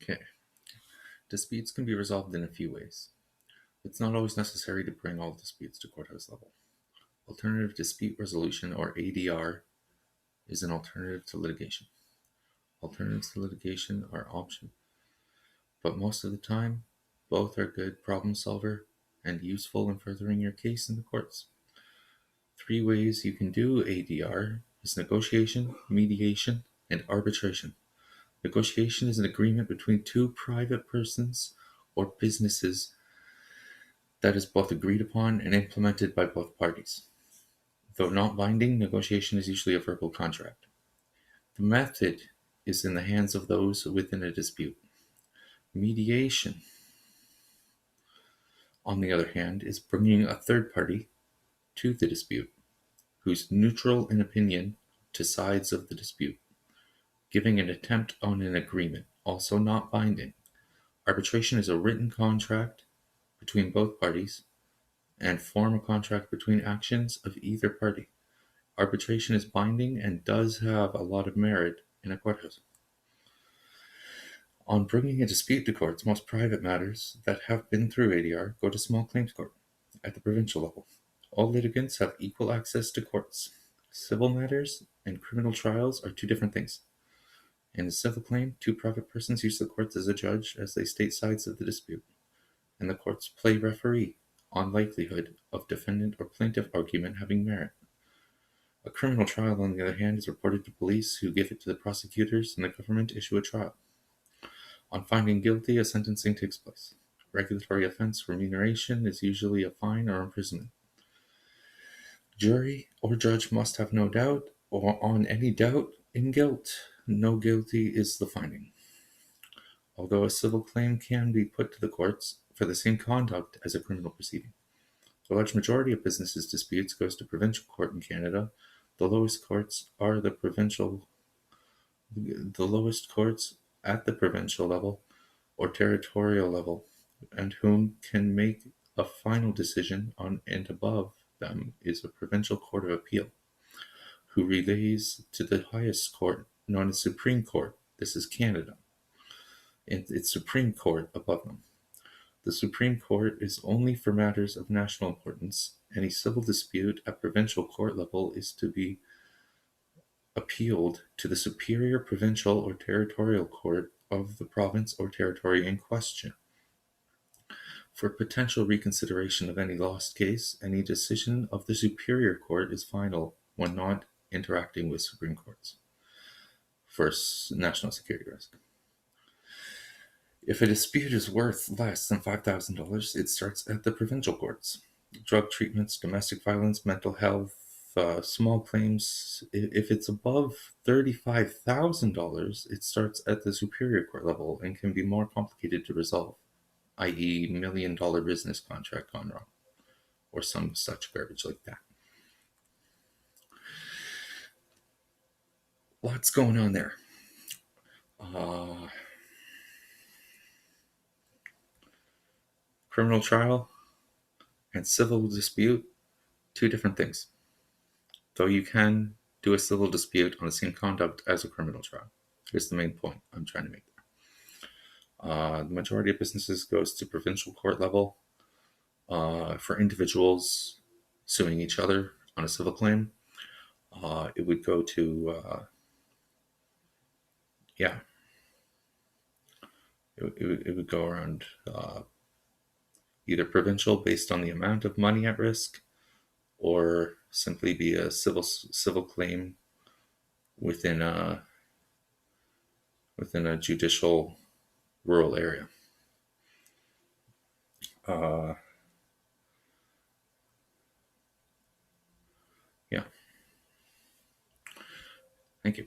Okay. Disputes can be resolved in a few ways. It's not always necessary to bring all disputes to courthouse level. Alternative dispute resolution, or ADR, is an alternative to litigation. Alternatives to litigation are optional, but most of the time, both are good problem solver and useful in furthering your case in the courts. 3 ways you can do ADR is negotiation, mediation, and arbitration. Negotiation is an agreement between two private persons or businesses that is both agreed upon and implemented by both parties. Though not binding, negotiation is usually a verbal contract. The method is in the hands of those within a dispute. Mediation, on the other hand, is bringing a third party to the dispute, who's neutral in opinion to sides of the dispute, giving an attempt on an agreement, also not binding. Arbitration is a written contract between both parties and form a contract between actions of either party. Arbitration is binding and does have a lot of merit in a courthouse. On bringing a dispute to courts, most private matters that have been through ADR go to small claims court at the provincial level. All litigants have equal access to courts. Civil matters and criminal trials are two different things. In a civil claim, two private persons use the courts as a judge as they state sides of the dispute, and the courts play referee on likelihood of defendant or plaintiff argument having merit. A criminal trial, on the other hand, is reported to police, who give it to the prosecutors, and the government issue a trial. On finding guilty, a sentencing takes place. Regulatory offense remuneration is usually a fine or imprisonment. Jury or judge must have no doubt, or on any doubt in guilt, no guilty is the finding. Although a civil claim can be put to the courts for the same conduct as a criminal proceeding. The large majority of businesses disputes goes to provincial court in Canada. The lowest courts are the lowest courts at the provincial level or territorial level, and whom can make a final decision on, and above them is a provincial court of appeal, who relays to the highest court, known as Supreme Court. This is Canada. It's Supreme Court above them. The Supreme Court is only for matters of national importance. Any civil dispute at provincial court level is to be appealed to the superior provincial or territorial court of the province or territory in question. For potential reconsideration of any lost case, any decision of the superior court is final when not interacting with Supreme Courts for national security risk. If a dispute is worth less than $5,000, it starts at the provincial courts. Drug treatments, domestic violence, mental health, small claims. If it's above $35,000, it starts at the superior court level and can be more complicated to resolve, i.e., $1 million business contract gone wrong, or some such garbage like that. Lots going on there. Criminal trial and civil dispute, two different things. Though you can do a civil dispute on the same conduct as a criminal trial. Here's the main point I'm trying to make. The majority of businesses goes to provincial court level. For individuals suing each other on a civil claim, it would go to, it would go around either provincial based on the amount of money at risk, or simply be a civil claim within a judicial rural area. Yeah. Thank you.